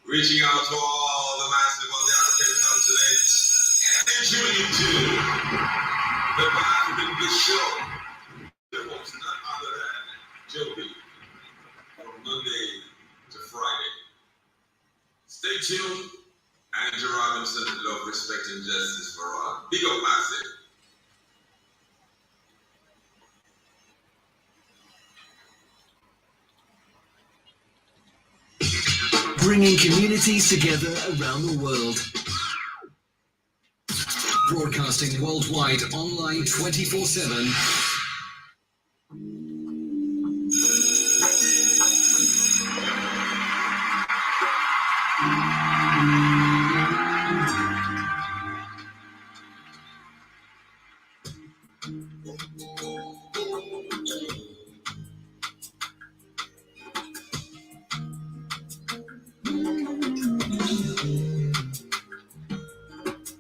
Reaching out to all the massive on the African continent and tuning into the African Bliss Show. There was none other than Joby from Monday to Friday. Stay tuned. Andrew Robinson, love, respect, and justice for all. Big up, massive. Bringing communities together around the world. Broadcasting worldwide, online 24/7.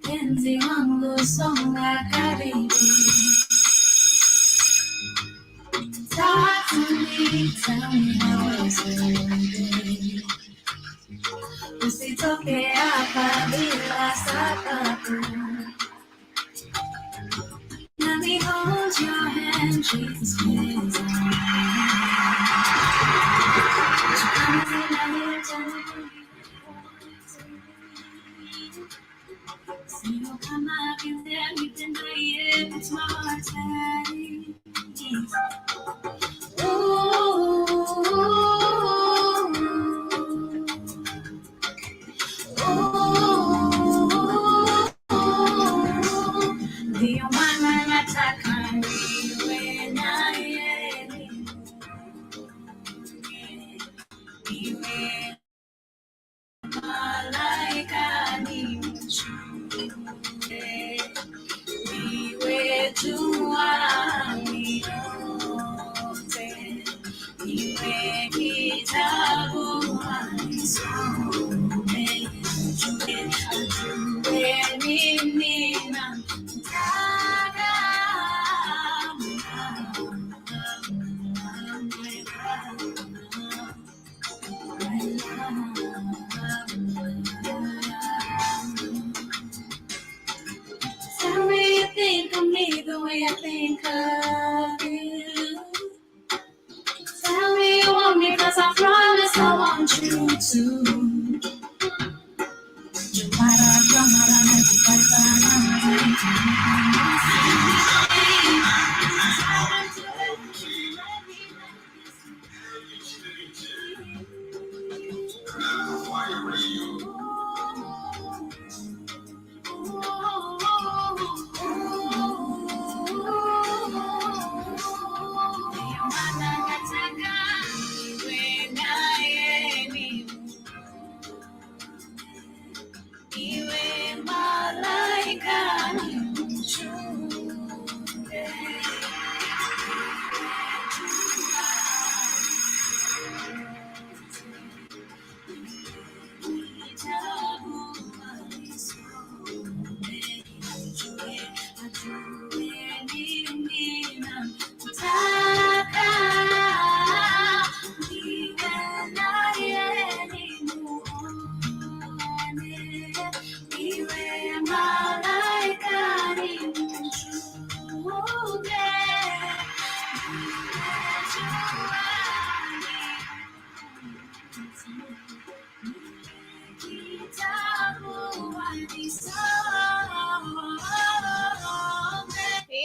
Penzi wangu songa karibu, talk to me, tell me how is it. Usitoke hapa bila sababu. Let me hold your hand, Jesus, please. Sino kama vile nipenda yeye smartly. Ndio maana nataka niwe na yeye. Niwe malaika nimchukue. Niwe jua niote. Niwe kitabu nisome. Ajue mimi namtaka. Tell me you think of me the way I think of you. Tell me you want me 'cause I promise I want you to.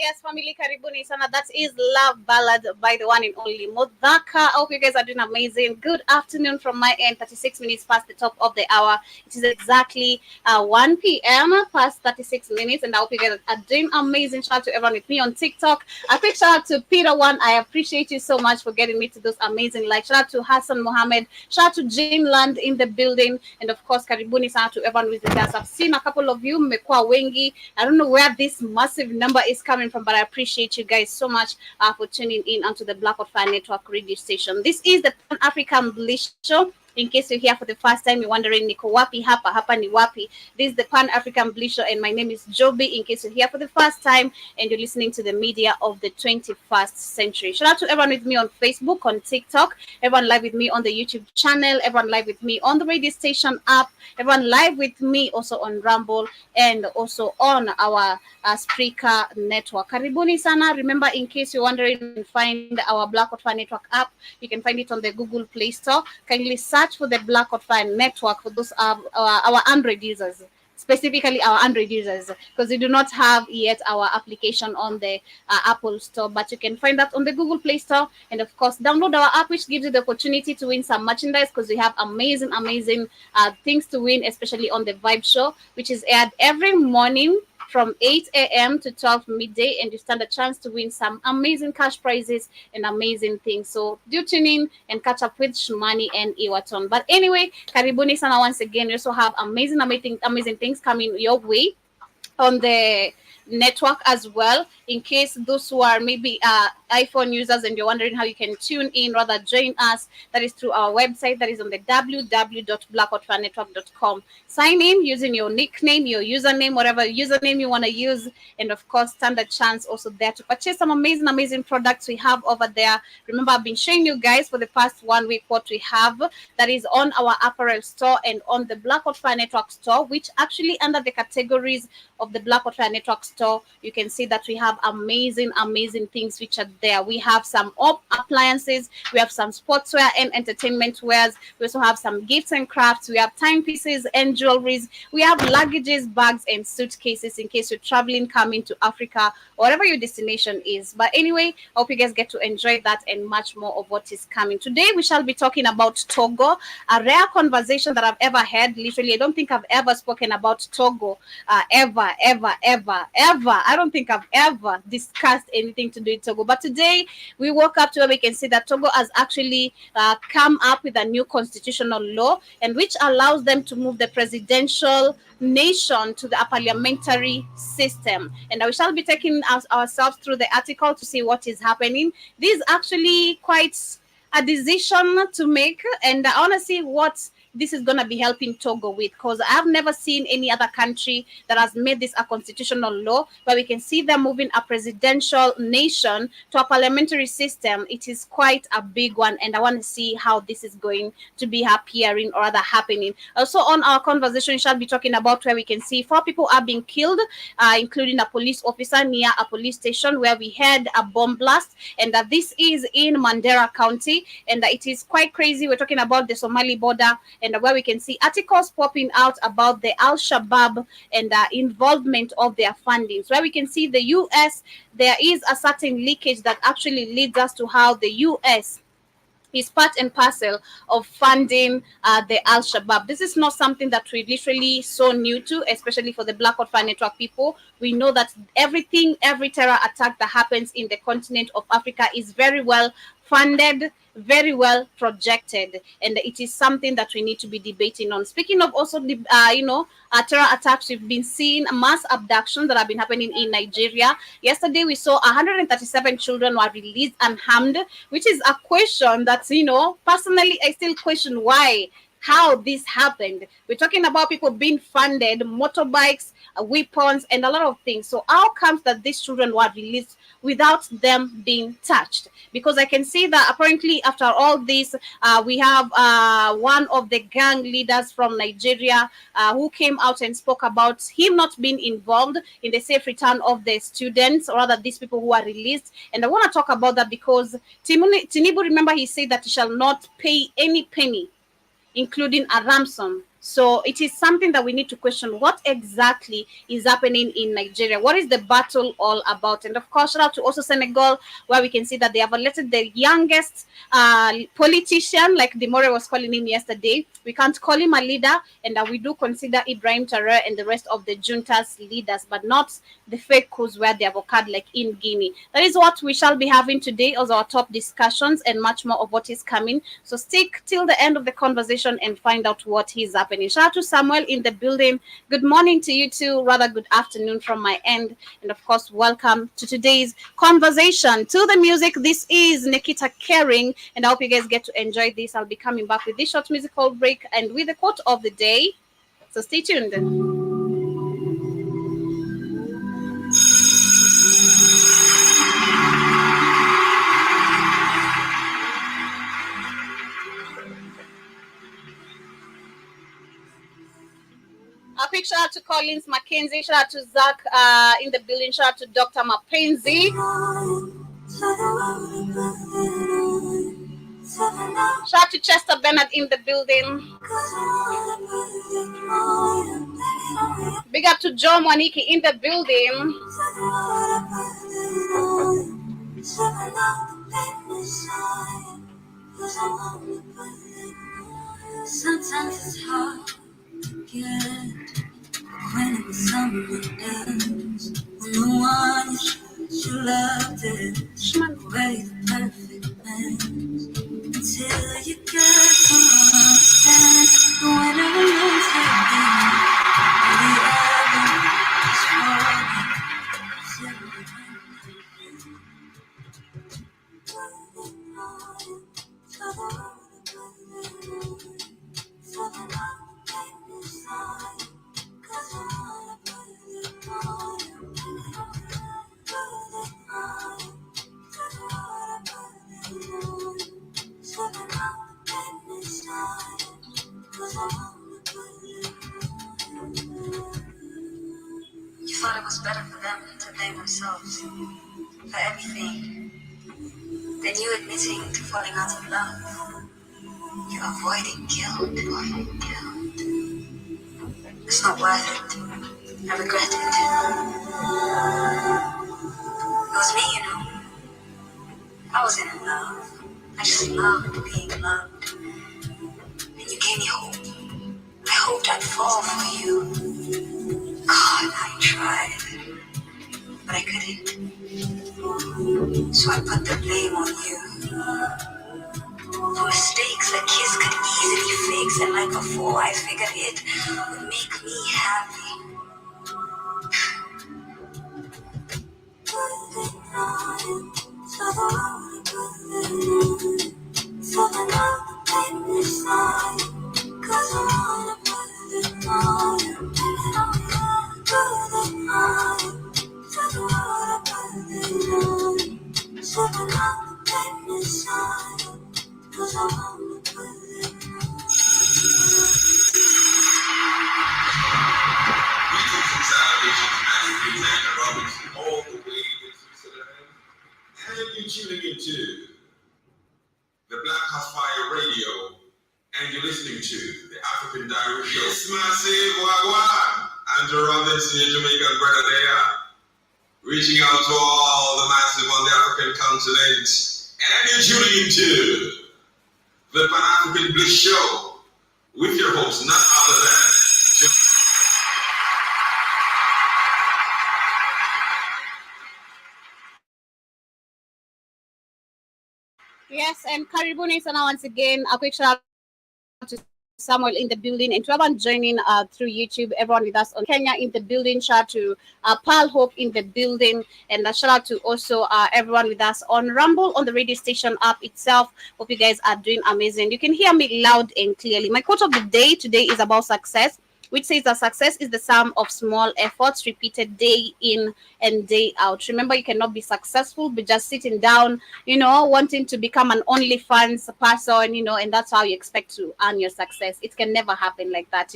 yes, family karibuni sana. That is Love Ballad by the one and only Modaka. I hope you guys are doing amazing. Good afternoon from my end. 36 minutes past the top of the hour. It is exactly 1 p.m. past 36 minutes, and I hope you guys are doing amazing. Shout out to everyone with me on TikTok. A quick shout out to Peter One. I appreciate you so much for getting me to those amazing likes. Shout out to Hassan Mohammed. Shout out to Jane Land in the building, and of course karibuni sana to everyone with us. I've seen a couple of you. Mmekuwa wengi. I don't know where this massive number is coming from, but I appreciate you guys so much for tuning in onto the Black of Fire Network radio station. This is the Pan African Bliss Show. In case you're here for the first time, you're wondering, Niko wapi hapa ni wapi. This is the Pan African Bliss Show, and my name is Joby. In case you're here for the first time and you're listening to the media of the 21st century. Shout out to everyone with me on Facebook, on TikTok, everyone live with me on the YouTube channel, everyone live with me on the radio station app, everyone live with me also on Rumble and also on our Spreaker network. Karibuni sana. Remember, in case you're wondering, you can find our Black Hot Fire Network app. You can find it on the Google Play Store. Kindly search for the Black Hot Fire Network for those our Android users. Specifically our Android users, because we do not have yet our application on the Apple Store, but you can find that on the Google Play Store. And of course, download our app, which gives you the opportunity to win some merchandise, because we have amazing things to win, especially on the Vibe Show, which is aired every morning from 8 a.m. to 12 midday, and you stand a chance to win some amazing cash prizes and amazing things. So do tune in and catch up with Shumani and Iwaton. But anyway, karibuni sana once again. We also have amazing things coming your way on the network as well. In case those who are maybe iPhone users and you're wondering how you can tune in, rather join us, that is through our website, that is on the www.blackoutfanetwork.com. Sign in using your nickname, your username, whatever username you want to use, and of course stand a chance also there to purchase some amazing products we have over there. Remember, I've been showing you guys for the past 1 week what we have that is on our apparel store and on the Black Hot Fire Network store, which actually under the categories of the Black Hot Fire Network store, you can see that we have amazing things which are there. We have some appliances, we have some sportswear and entertainment wares, we also have some gifts and crafts, we have timepieces and jewelries, we have luggages, bags and suitcases in case you're traveling, coming to Africa, whatever your destination is. But anyway, I hope you guys get to enjoy that and much more of what is coming. Today we shall be talking about Togo, a rare conversation that I've ever had. Literally, I don't think I've ever spoken about Togo ever. I don't think I've ever discussed anything to do with Togo. But today we woke up to where we can see that Togo has actually come up with a new constitutional law, and which allows them to move the presidential nation to the parliamentary system. And we shall be taking ourselves through the article to see what is happening. This is actually quite a decision to make, and I want to see what this is going to be helping Togo with, because I've never seen any other country that has made this a constitutional law where we can see them moving a presidential nation to a parliamentary system. It is quite a big one, and I want to see how this is going to be appearing or rather happening. Also on our conversation, we shall be talking about where we can see 4 people are being killed, including a police officer near a police station where we had a bomb blast, and this is in Mandera County, and it is quite crazy. We're talking about the Somali border, and where we can see articles popping out about the Al-Shabaab and involvement of their fundings. Where we can see the U.S., there is a certain leakage that actually leads us to how the U.S. is part and parcel of funding the Al-Shabaab. This is not something that we literally so new to, especially for the Black Hot Fire Network people. We know that every terror attack that happens in the continent of Africa is very well funded, very well projected, and it is something that we need to be debating on. Speaking of also the terror attacks, we've been seeing mass abductions that have been happening in Nigeria. Yesterday we saw 137 children were released unharmed, which is a question that personally I still question how this happened. We're talking about people being funded, motorbikes, weapons, and a lot of things. So how comes that these children were released without them being touched? Because I can see that apparently after all this, we have one of the gang leaders from Nigeria who came out and spoke about him not being involved in the safe return of the students, or rather these people who are released. And I want to talk about that because Tinubu, remember, he said that he shall not pay any penny, including a ransom, So it is something that we need to question what exactly is happening in Nigeria. What is the battle all about? And of course, shout out to also Senegal, where we can see that they have elected the youngest politician, like Demore was calling him yesterday. We can't call him a leader, and we do consider Ibrahim Traoré and the rest of the junta's leaders, but not the fake coups where they have occurred like in Guinea. That is what we shall be having today as our top discussions and much more of what is coming. So stick till the end of the conversation and find out what is happening. Shout out to Samuel in the building. Good morning to you too. Rather good afternoon from my end. And of course, welcome to today's conversation. To the music, this is Nikita Caring, and I hope you guys get to enjoy this. I'll be coming back with this short musical break and with the quote of the day. So stay tuned. A quick shout out to Collins Mackenzie, shout out to Zach in the building, shout out to Dr. Mapenzi. Shout out to Chester Bernard in the building. Big up to John Waniki in the building. Sometimes it's hard to get when it was someone else, when the one you loved is already the perfect man. Until you get to understand the winner lose the game, or the other is You thought it was better for them to blame themselves for everything than you admitting to falling out of love. You're avoiding guilt. It's not worth it. I regret it. It was me, you know. I wasn't in love. I just loved being loved. And you gave me hope. I hoped I'd fall for you. God, I tried. But I couldn't. So I put the blame on you. For mistakes a kiss could easily fix. And like before, I figured it would make me happy. All the way to Switzerland, and you're tuning into the Black House Fire Radio, and you're listening to the African Diary Show. Yes, massive wagwan, and Robinson, your Jamaican brother there, reaching out to all the massive on the African continent, and you're tuning into the Pan-African Bliss Show with your host, none other than Yes, and Karibuni sana once again. A quick shout out to Samuel in the building and to everyone joining through YouTube, everyone with us on Kenya in the building. Shout out to Pal Hope in the building, and a shout out to also everyone with us on Rumble on the radio station app itself. Hope you guys are doing amazing. You can hear me loud and clearly. My quote of the day today is about success. which says that success is the sum of small efforts repeated day in and day out. Remember, you cannot be successful by just sitting down, wanting to become an OnlyFans person, and that's how you expect to earn your success. It can never happen like that.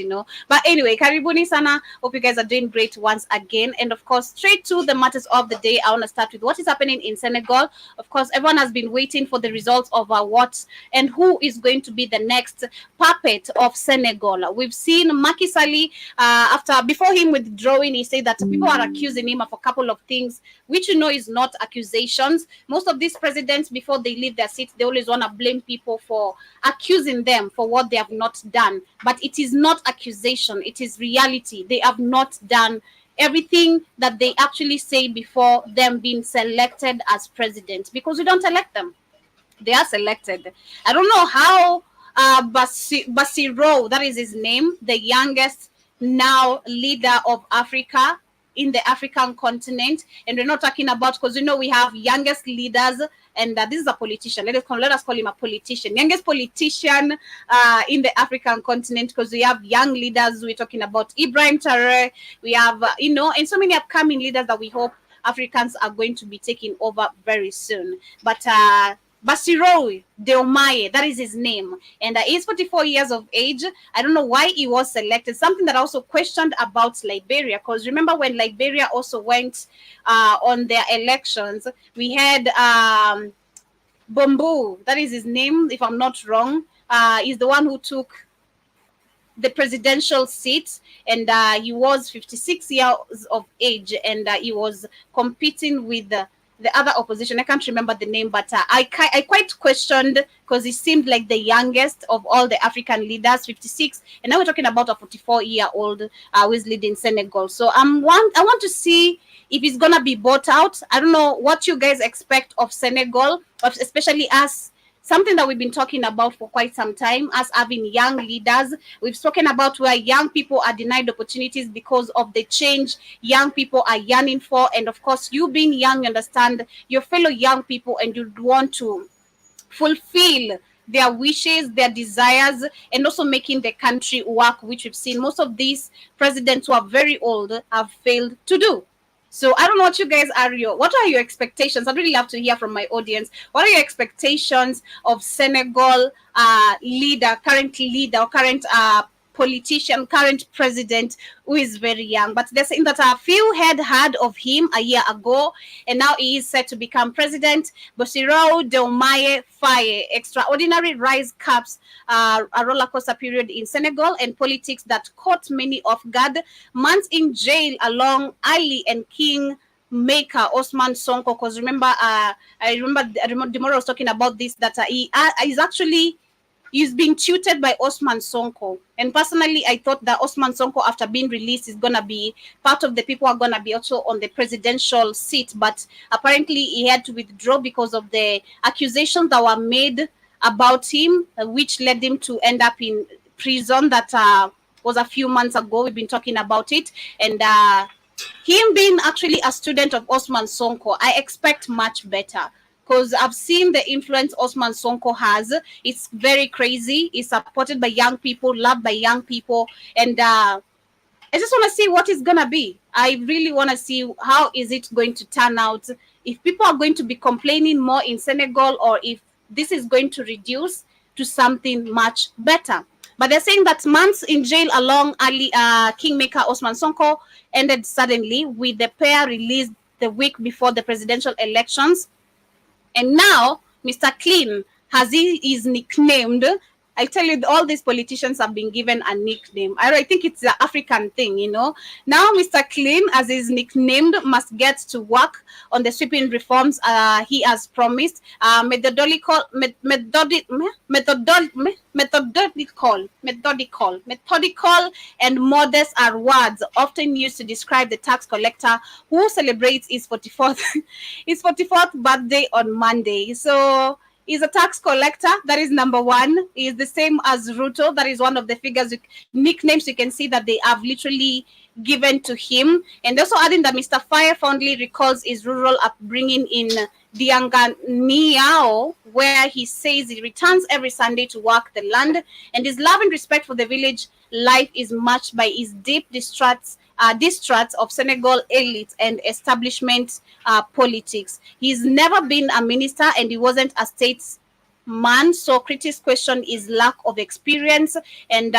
But anyway, karibuni sana. Hope you guys are doing great once again. And of course, straight to the matters of the day, I want to start with what is happening in Senegal. Of course, everyone has been waiting for the results of what and who is going to be the next puppet of Senegal. We've seen Macky Sall before him withdrawing, he said that people are accusing him of a couple of things, which is not accusations. Most of these presidents, before they leave their seats, they always want to blame people for accusing them for what they have not done. But it is not accusation, it is reality. They have not done everything that they actually say before them being selected as president, because we don't elect them. They are selected. I don't know how Bassirou, that is his name, the youngest now leader of Africa in the African continent. And we're not talking about, because we have youngest leaders, and this is a politician. Let us call him a politician. Youngest politician in the African continent, because we have young leaders. We're talking about Ibrahim Traoré. We have, and so many upcoming leaders that we hope Africans are going to be taking over very soon. But Bassirou Diomaye, that is his name, and he's 44 years of age. I don't know why he was selected. Something that I also questioned about Liberia, because remember when Liberia also went on their elections, we had Bombu, that is his name, if I'm not wrong, is the one who took the presidential seat, and he was 56 years of age, and he was competing with the other opposition. I can't remember the name, but I quite questioned, because he seemed like the youngest of all the African leaders, 56, and now we're talking about a 44-year-old who is leading Senegal. So I want to see if he's gonna be bought out. I don't know what you guys expect of Senegal, especially as something that we've been talking about for quite some time, as having young leaders. We've spoken about where young people are denied opportunities because of the change young people are yearning for. And of course, you being young, you understand your fellow young people, and you want to fulfill their wishes, their desires, and also making the country work, which we've seen most of these presidents who are very old have failed to do. So I don't know what you guys what are your expectations? I'd really love to hear from my audience. What are your expectations of Senegal current leader, or current politician, current president, who is very young? But they're saying that a few had heard of him a year ago, and now he is set to become president. Bassirou Diomaye Faye, extraordinary rise caps a roller coaster period in Senegal and politics that caught many off guard. Months in jail along Ali and King maker Osman Sonko, because remember, I remember Demora was talking about this, that he's being tutored by Osman Sonko. And personally, I thought that Osman Sonko, after being released, is going to be part of the people who are going to be also on the presidential seat. But apparently, he had to withdraw because of the accusations that were made about him, which led him to end up in prison. That was a few months ago. We've been talking about it. And him being actually a student of Osman Sonko, I expect much better, because I've seen the influence Osman Sonko has. It's very crazy. It's supported by young people, loved by young people, and I just want to see what it's gonna be. I really want to see how is it going to turn out, if people are going to be complaining more in Senegal, or if this is going to reduce to something much better. But they're saying that months in jail along Ali kingmaker Osman Sonko ended suddenly, with the pair released the week before the presidential elections. And now Mr. Clean, as he is nicknamed, I tell you, all these politicians have been given a nickname. I think it's the African thing, Now Mr. Clean, as is nicknamed, must get to work on the sweeping reforms he has promised. Methodical and modest are words often used to describe the tax collector who celebrates his 44th birthday on Monday. So he's a tax collector. That is number one. He is the same as Ruto. That is one of the nicknames you can see that they have literally given to him. And also adding that Mr. Faye fondly recalls his rural upbringing in Dianganiao, where he says he returns every Sunday to work the land, and his love and respect for the village life is matched by his deep distrust of Senegal elite and establishment politics. He's never been a minister, and he wasn't a statesman, so critics question his lack of experience. And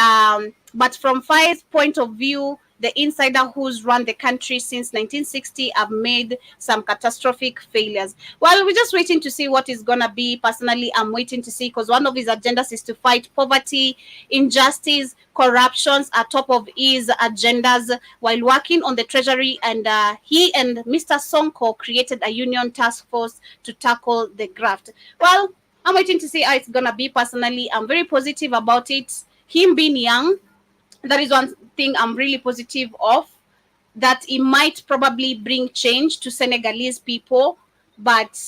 but from Faye's point of view, the insider who's run the country since 1960 have made some catastrophic failures. Well, we're just waiting to see what is going to be. Personally, I'm waiting to see, because one of his agendas is to fight poverty, injustice, corruptions are top of his agendas while working on the treasury. And he and Mr. Sonko created a union task force to tackle the graft. Well, I'm waiting to see how it's going to be. Personally, I'm very positive about it. Him being young, that is one thing I'm really positive of, that it might probably bring change to Senegalese people. But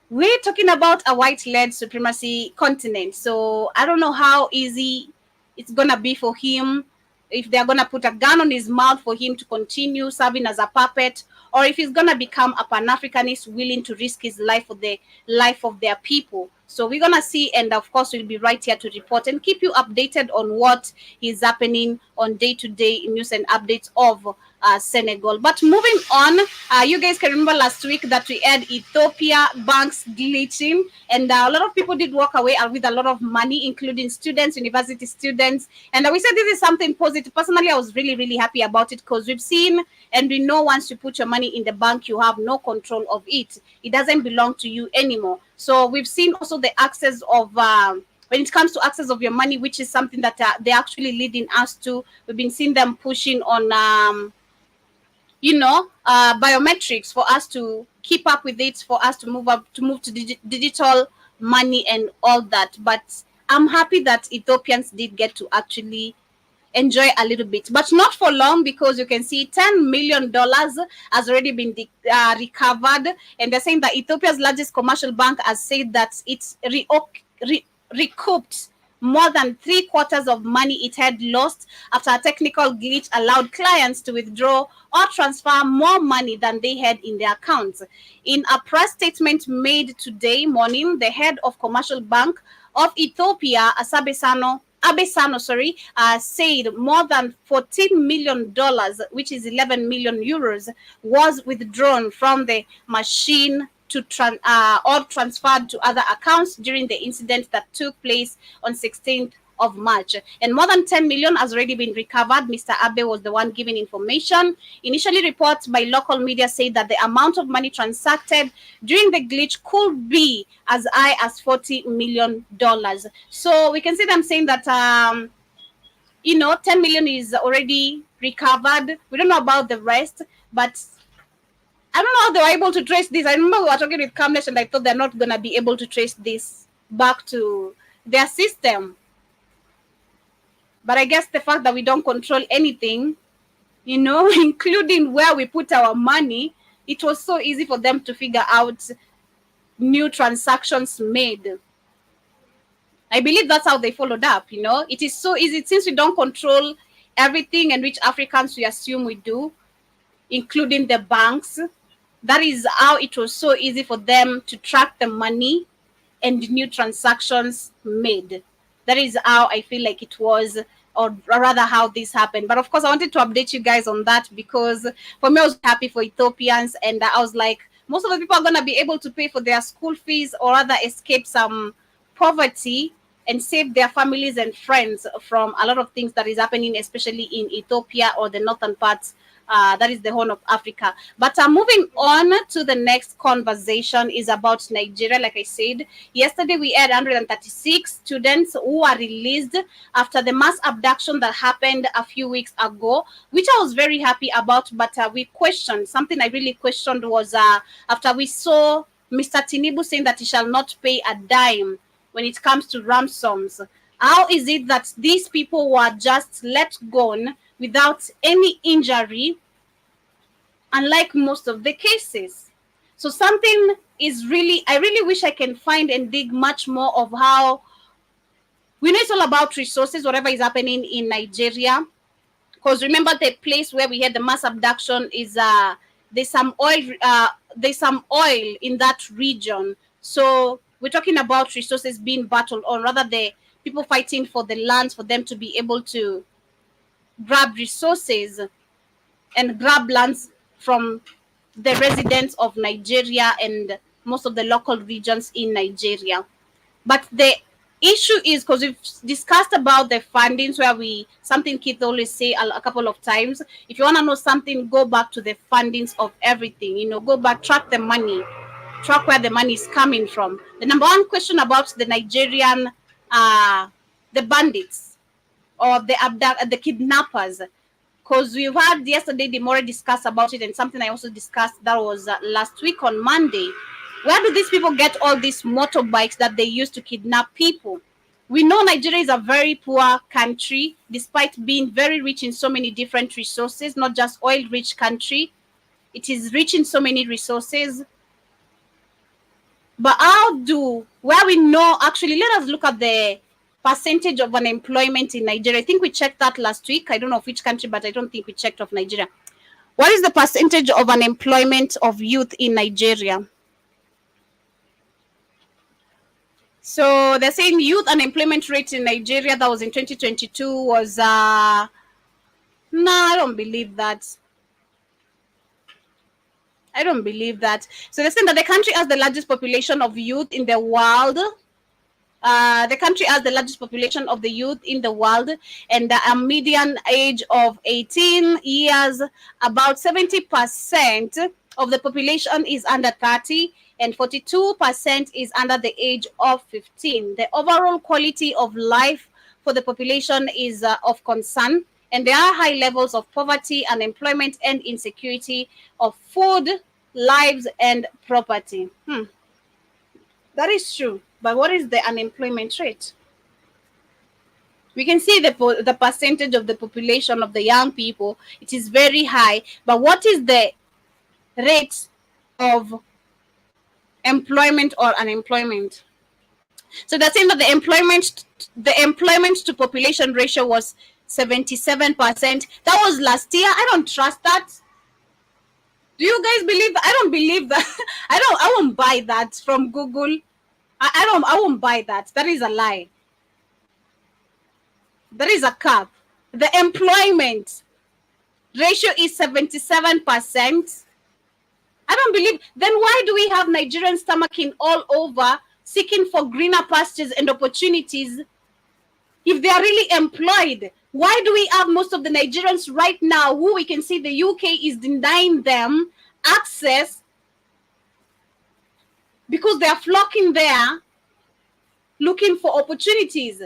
we're talking about a white-led supremacy continent, so I don't know how easy it's gonna be for him, if they're gonna put a gun on his mouth for him to continue serving as a puppet, or if he's gonna become a Pan-Africanist willing to risk his life for the life of their people. So we're gonna see, and of course we'll be right here to report and keep you updated on what is happening on day-to-day news and updates of Senegal. But moving on, you guys can remember last week that we had Ethiopia banks glitching, and a lot of people did walk away with a lot of money, including students, university students. And we said this is something positive. Personally, I was really, really happy about it, because we've seen and we know once you put your money in the bank, you have no control of it. It doesn't belong to you anymore. So we've seen also the access of when it comes to access of your money, which is something that they're actually leading us to. We've been seeing them pushing on biometrics for us to keep up with it, for us to move to digital money and all that. But I'm happy that Ethiopians did get to actually enjoy a little bit, but not for long, because you can see $10 million has already been recovered, and they're saying that Ethiopia's largest commercial bank has said that it's recouped more than 3/4 of money it had lost after a technical glitch allowed clients to withdraw or transfer more money than they had in their accounts. In a press statement made today morning, the head of Commercial Bank of Ethiopia, Abesano, said more than $14 million, which is 11 million euros, was withdrawn from the machine to or transferred to other accounts during the incident that took place on 16th of March. And more than 10 million has already been recovered. Mr. Abe was the one giving information. Initially, reports by local media say that the amount of money transacted during the glitch could be as high as $40 million. So we can see them saying that 10 million is already recovered. We don't know about the rest, but I don't know how they were able to trace this. I remember we were talking with Kamlesh, and I thought they're not going to be able to trace this back to their system. But I guess the fact that we don't control anything, including where we put our money, it was so easy for them to figure out new transactions made. I believe that's how they followed up. It is so easy, since we don't control everything, and which Africans we assume we do, including the banks. That is how it was so easy for them to track the money and new transactions made. That is how I feel like it was, or rather how this happened. But of course, I wanted to update you guys on that, because for me, I was happy for Ethiopians, and I was like, most of the people are going to be able to pay for their school fees, or rather escape some poverty and save their families and friends from a lot of things that is happening, especially in Ethiopia or the northern parts. That is the Horn of Africa. But moving on to the next conversation is about Nigeria. Like I said, yesterday we had 136 students who were released after the mass abduction that happened a few weeks ago, which I was very happy about. But we questioned, something I really questioned was after we saw Mr. Tinubu saying that he shall not pay a dime when it comes to ransoms. How is it that these people were just let go without any injury, unlike most of the cases? So something is I really wish I can find and dig much more of how, we know it's all about resources, whatever is happening in Nigeria. Because remember, the place where we had the mass abduction is there's some oil in that region. So we're talking about resources being battled, or rather the people fighting for the lands for them to be able to grab resources and grab lands from the residents of Nigeria and most of the local regions in Nigeria. But the issue is, because we've discussed about the fundings, where something Keith always say a couple of times, if you want to know something, go back to the fundings of everything, go back, track the money, track where the money is coming from. The number one question about the Nigerian, the bandits or the kidnappers, because we've had yesterday, they more discussed about it, and something I also discussed that was last week on Monday. Where do these people get all these motorbikes that they use to kidnap people? We know Nigeria is a very poor country, despite being very rich in so many different resources, not just oil-rich country. It is rich in so many resources. But where we know, actually, let us look at the percentage of unemployment in Nigeria. I think we checked that last week. I don't know of which country, but I don't think we checked of Nigeria. What is the percentage of unemployment of youth in Nigeria? So they're saying youth unemployment rate in Nigeria that was in 2022 was, no, I don't believe that. I don't believe that. So they're saying that the country has the largest population of youth in the world. The country has the largest population of the youth in the world, and a median age of 18 years. About 70% of the population is under 30, and 42% is under the age of 15. The overall quality of life for the population is of concern, and there are high levels of poverty, unemployment, and insecurity of food, lives, and property. That is true. But what is the unemployment rate? We can see the percentage of the population of the young people. It is very high. But what is the rate of employment or unemployment? So they're saying that the employment to population ratio was 77%. That was last year. I don't trust that. Do you guys believe that? I don't believe that. I won't buy that from Google. I won't buy that. That is a lie. That is a cap. The employment ratio is 77%. I don't believe. Then why do we have Nigerians stomaching all over, seeking for greener pastures and opportunities? If they are really employed, why do we have most of the Nigerians right now who we can see the UK is denying them access because they are flocking there looking for opportunities?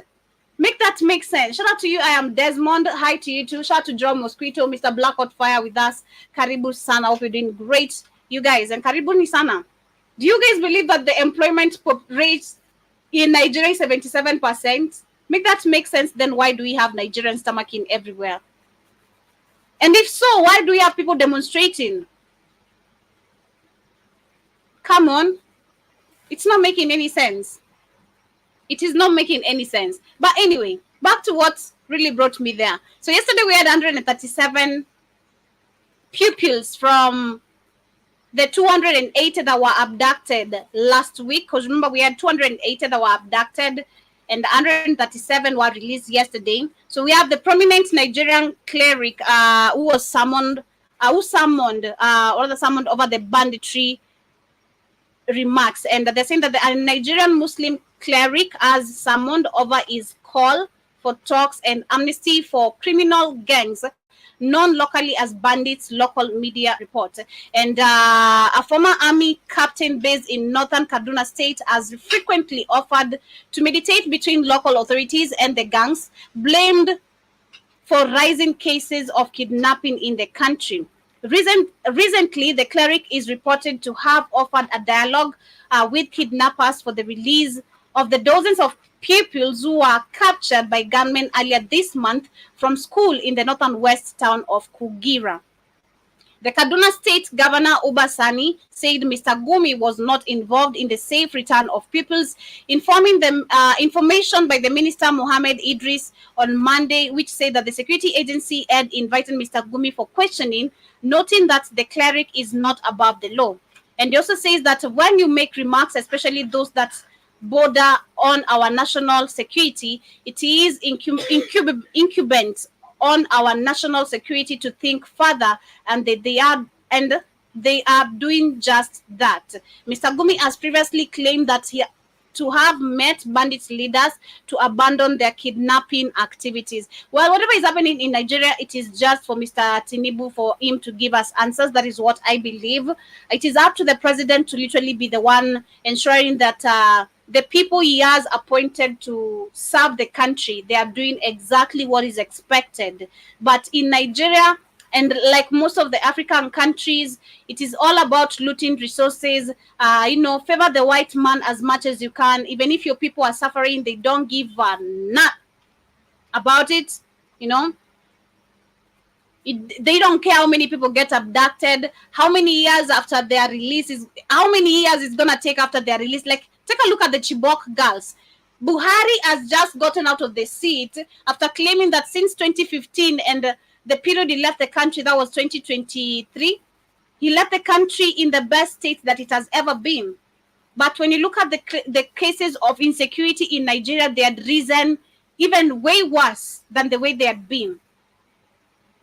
Make that make sense. Shout out to you. I am Desmond. Hi to you too. Shout out to John Mosquito, Mr. Blackout Fire with us. Karibu Sana. Hope you're doing great, you guys. And Karibu Nisana. Do you guys believe that the employment rate in Nigeria is 77%? Make that make sense. Then why do we have Nigerians stomaching everywhere? And if so, why do we have people demonstrating? Come on. It's not making any sense. It is not making any sense. But anyway, back to what really brought me there. So yesterday we had 137 pupils from the 280 that were abducted last week. Because remember, we had 280 that were abducted and 137 were released yesterday. So we have the prominent Nigerian cleric who was summoned over the banditry remarks. And they're saying that the Nigerian Muslim cleric has summoned over his call for talks and amnesty for criminal gangs known locally as bandits, local media report. And a former army captain based in northern Kaduna State has frequently offered to mediate between local authorities and the gangs blamed for rising cases of kidnapping in the country. Recently, the cleric is reported to have offered a dialogue with kidnappers for the release of the dozens of pupils who were captured by gunmen earlier this month from school in the northern west town of Kugira. The Kaduna State Governor Uba Sani said Mr. Gumi was not involved in the safe return of pupils, informing them information by the Minister Mohammed Idris on Monday, which said that the security agency had invited Mr. Gumi for questioning noting that the cleric is not above the law. And he also says that when you make remarks, especially those that border on our national security, it is incumbent on our national security to think further, and they are doing just that. Mr. Gumi has previously claimed that to have met bandit leaders to abandon their kidnapping activities. Well, whatever is happening in Nigeria, it is just for Mr. Tinubu, for him to give us answers. That is what I believe. It is up to the president to literally be the one ensuring that the people he has appointed to serve the country, they are doing exactly what is expected. But in Nigeria, and like most of the African countries, it is all about looting resources. Favor the white man as much as you can. Even if your people are suffering, they don't give a nut about it. They don't care how many people get abducted, how many years after their release is, how many years it's gonna take after their release. Like, take a look at the Chibok girls. Buhari has just gotten out of the seat after claiming that since 2015 and the period he left the country, that was 2023, he left the country in the best state that it has ever been. But when you look at the cases of insecurity in Nigeria, they had risen even way worse than the way they had been.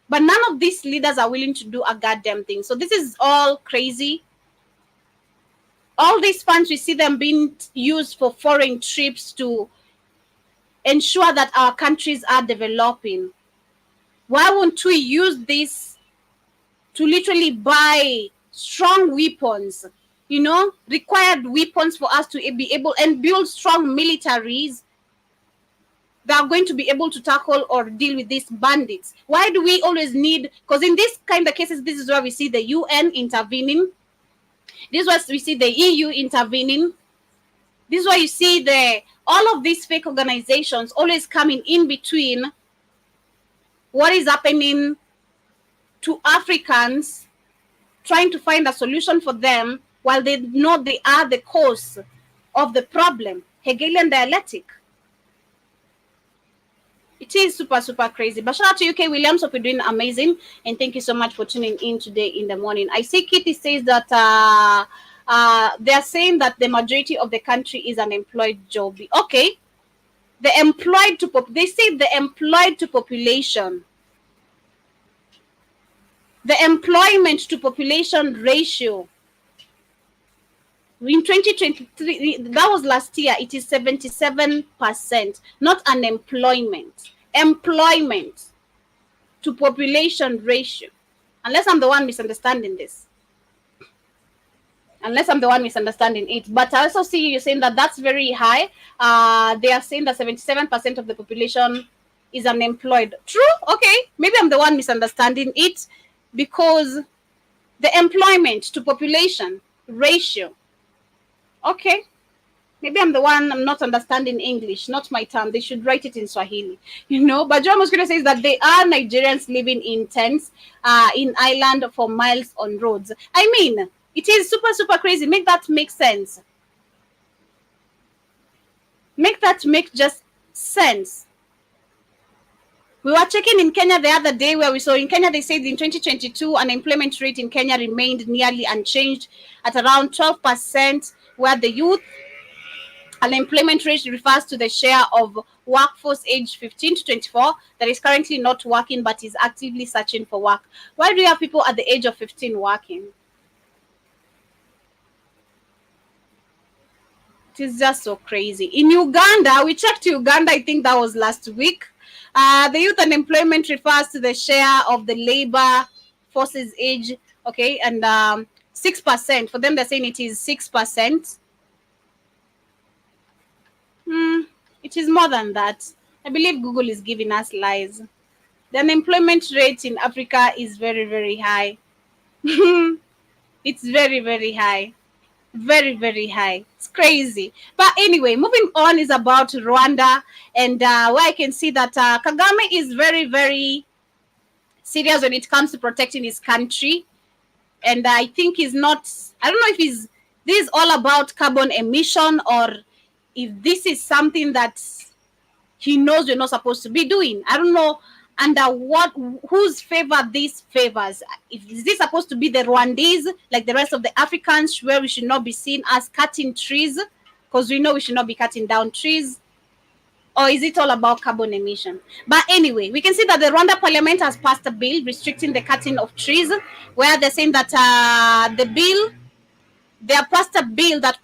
But none of these leaders are willing to do a goddamn thing. So this is all crazy. All these funds, we see them being used for foreign trips to ensure that our countries are developing. Why won't we use this to literally buy strong weapons, required weapons for us to be able and build strong militaries that are going to be able to tackle or deal with these bandits? Why do we always need, because in this kind of cases, this is where we see the UN intervening. This is where we see the EU intervening. This is why you see all of these fake organizations always coming in between what is happening to Africans, trying to find a solution for them while they know they are the cause of the problem. Hegelian dialectic. It is super, super crazy. But shout out to UK Williams, hope you're doing amazing. And thank you so much for tuning in today in the morning. I see Kitty says that they're saying that the majority of the country is unemployed job. Okay. They say the employed to population. The employment to population ratio in 2023, that was last year, it is 77%, not unemployment. Employment to population ratio. Unless I'm the one misunderstanding this. Unless I'm the one misunderstanding it. But I also see you saying that that's very high. They are saying that 77% of the population is unemployed. True? Okay. Maybe I'm the one misunderstanding it, because the employment to population ratio. Okay. Maybe I'm the one, I'm not understanding English, not my term. They should write it in Swahili, But John Mosquito says that they are Nigerians living in tents in Ireland for miles on roads. I mean, it is super, super crazy. Make that make sense. Make that make just sense. We were checking in Kenya the other day, where we saw in Kenya, they said in 2022, unemployment rate in Kenya remained nearly unchanged at around 12%, where the youth unemployment rate refers to the share of workforce age 15 to 24 that is currently not working but is actively searching for work. Why do you have people at the age of 15 working? It is just so crazy. In Uganda, we checked Uganda, I think that was last week. The youth unemployment refers to the share of the labor forces age, okay, and 6%. For them, they're saying it is 6%. It is more than that. I believe Google is giving us lies. The unemployment rate in Africa is very, very high. It's very, very high. Very, very high. It's crazy. But anyway, moving on is about Rwanda, and where I can see that Kagame is very, very serious when it comes to protecting his country. And I think he's not, I don't know if this is all about carbon emission, or if this is something that he knows we're not supposed to be doing. I don't know under whose favor this favors. Is this supposed to be the Rwandese, like the rest of the Africans, where we should not be seen as cutting trees, because we know we should not be cutting down trees? Or is it all about carbon emission? But anyway, we can see that the Rwanda Parliament has passed a bill restricting the cutting of trees, where they're saying that they have passed a bill that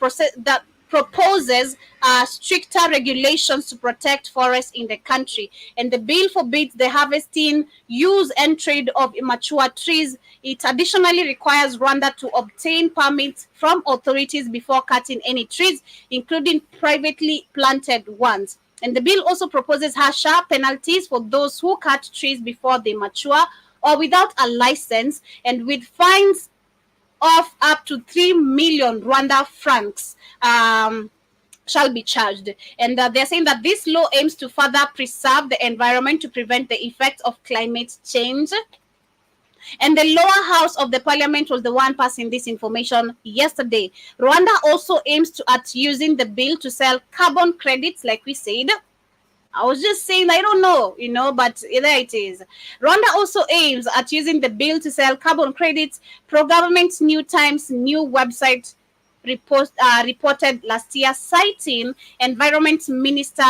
proposes stricter regulations to protect forests in the country. And the bill forbids the harvesting, use, and trade of immature trees. It additionally requires Rwanda to obtain permits from authorities before cutting any trees, including privately planted ones. And the bill also proposes harsher penalties for those who cut trees before they mature or without a license, and with fines of up to 3 million Rwanda francs shall be charged. And they're saying that this law aims to further preserve the environment to prevent the effects of climate change. And the lower house of the parliament was the one passing this information yesterday. Rwanda also aims at using the bill to sell carbon credits, like we said. I was just saying, I don't know, but there it is. Rwanda also aims at using the bill to sell carbon credits. Pro-government New Times new website reported last year, citing Environment Minister,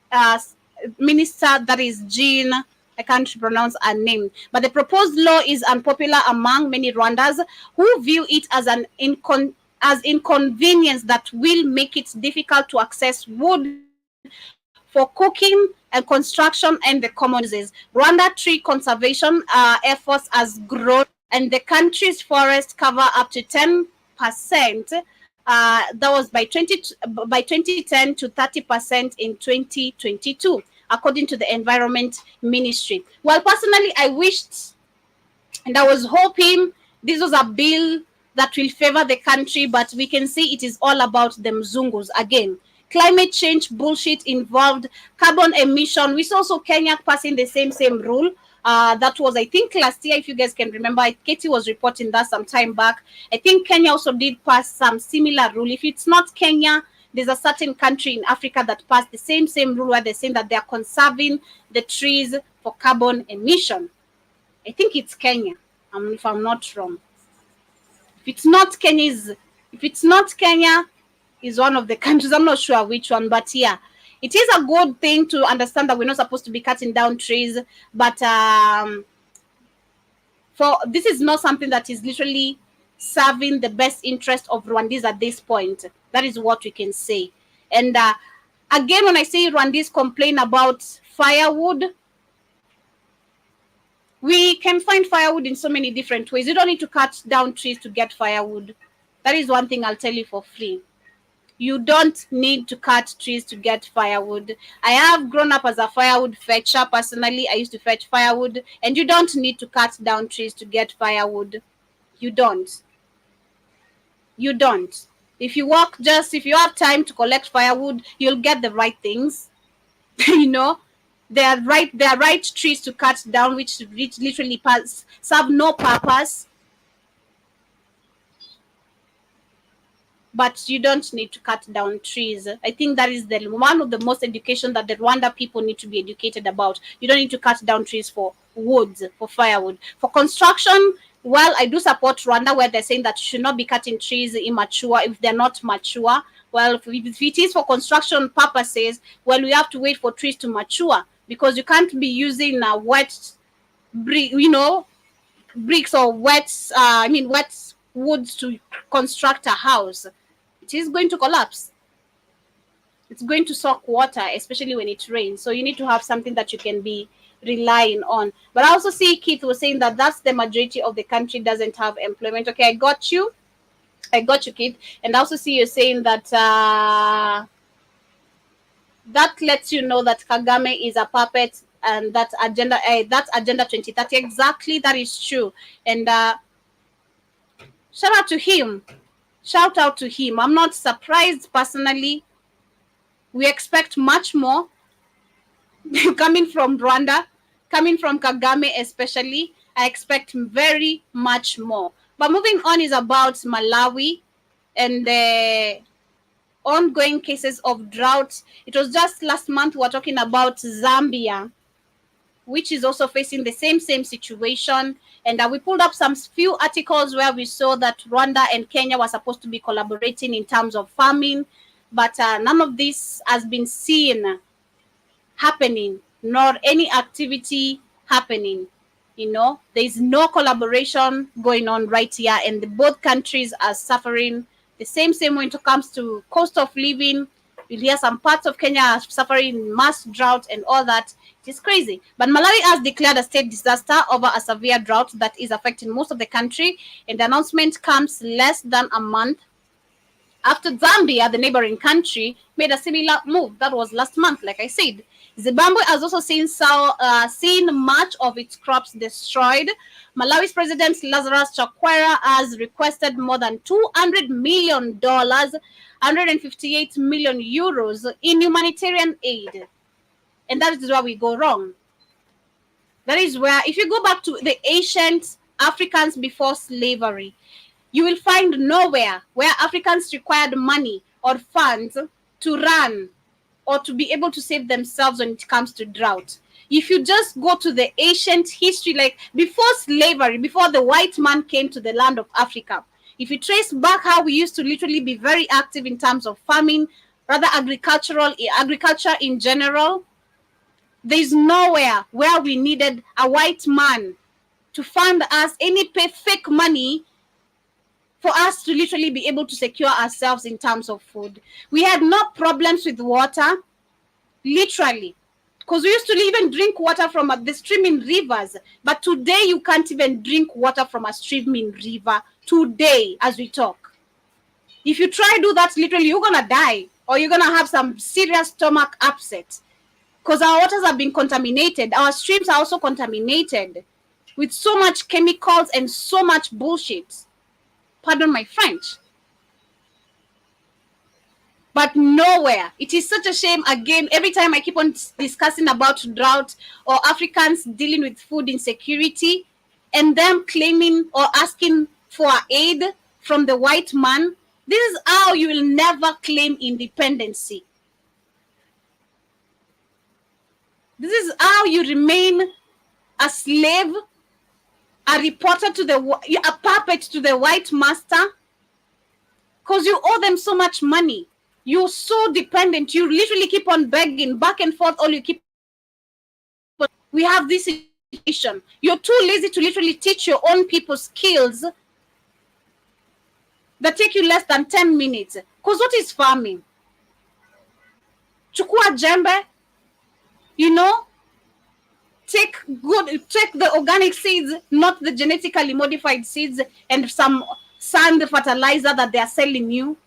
that is Jean, I can't pronounce her name, but the proposed law is unpopular among many Rwandans who view it as an inconvenience that will make it difficult to access wood for cooking and construction and the common uses. Rwanda tree conservation efforts has grown, and the country's forests cover up to 10%. That was by 2010 to 30% in 2022, according to the Environment Ministry. Well, personally, I wished and I was hoping this was a bill that will favor the country, but we can see it is all about the Mzungus again. Climate change bullshit involved, carbon emission. We saw also Kenya passing the same rule. That was, I think, last year, if you guys can remember. Katie was reporting that some time back. I think Kenya also did pass some similar rule. If it's not Kenya, there's a certain country in Africa that passed the same rule, where they're saying that they're conserving the trees for carbon emission. I think it's Kenya, if I'm not wrong. If it's not Kenya, is one of the countries. I'm not sure which one, but yeah, it is a good thing to understand that we're not supposed to be cutting down trees, but for this is not something that is literally serving the best interest of Rwandese at this point. That is what we can say. And again, when I say Rwandese complain about firewood, we can find firewood in so many different ways. You don't need to cut down trees to get firewood. That is one thing I'll tell you for free. You don't need to cut trees to get firewood. I have grown up as a firewood fetcher. Personally, I used to fetch firewood, and you don't need to cut down trees to get firewood. You don't. If you have time to collect firewood, you'll get the right things. There are right trees to cut down, which literally serve no purpose. But you don't need to cut down trees. I think that is one of the most education that the Rwanda people need to be educated about. You don't need to cut down trees for woods, for firewood. For construction, well, I do support Rwanda, where they're saying that you should not be cutting trees immature if they're not mature. Well, if it is for construction purposes, well, we have to wait for trees to mature, because you can't be using wet bricks or wet woods to construct a house. It is going to collapse. It's going to soak water, especially when it rains. So you need to have something that you can be relying on. But I also see Keith was saying that that's the majority of the country doesn't have employment. Okay, I got you, Keith. And I also see you saying that that lets you know that Kagame is a puppet, and that agenda 2030. Exactly, that is true. And shout out to him. I'm not surprised personally. We expect much more coming from Rwanda, coming from Kagame especially. I expect very much more. But moving on is about Malawi and the ongoing cases of drought. It was just last month we were talking about Zambia. which is also facing the same situation. And we pulled up some few articles where we saw that Rwanda and Kenya were supposed to be collaborating in terms of farming, but none of this has been seen happening, nor any activity happening. You know, there is no collaboration going on right here, and both countries are suffering the same when it comes to cost of living. You'll hear some parts of Kenya are suffering mass drought and all that. It is crazy. But Malawi has declared a state disaster over a severe drought that is affecting most of the country, and the announcement comes less than a month after Zambia, the neighboring country, made a similar move. That was last month, like I said. Zimbabwe has also seen much of its crops destroyed. Malawi's President Lazarus Chakwera has requested more than $200 million, 158 million euros in humanitarian aid. And that is where we go wrong. That is where, if you go back to the ancient Africans before slavery, you will find nowhere where Africans required money or funds to run or to be able to save themselves when it comes to drought. If you just go to the ancient history, like before slavery, before the white man came to the land of Africa, if you trace back how we used to literally be very active in terms of farming, rather agriculture in general, there's nowhere where we needed a white man to fund us any fake money for us to literally be able to secure ourselves in terms of food. We had no problems with water, literally, because we used to even drink water from the streaming rivers. But today, you can't even drink water from a streaming river today as we talk. If you try to do that, literally, you're going to die or you're going to have some serious stomach upset because our waters have been contaminated. Our streams are also contaminated with so much chemicals and so much bullshit. Pardon my French. But nowhere. It is such a shame. Again, every time I keep on discussing about drought or Africans dealing with food insecurity and them claiming or asking for aid from the white man, this is how you will never claim independency. This is how you remain a slave, a reporter to a puppet to the white master, because you owe them so much money. You're so dependent. You literally keep on begging back and forth. All you keep. We have this situation. You're too lazy to literally teach your own people skills that take you less than 10 minutes. Because what is farming? Chukua jembe, you know, take the organic seeds, not the genetically modified seeds, and some sand fertilizer that they are selling you.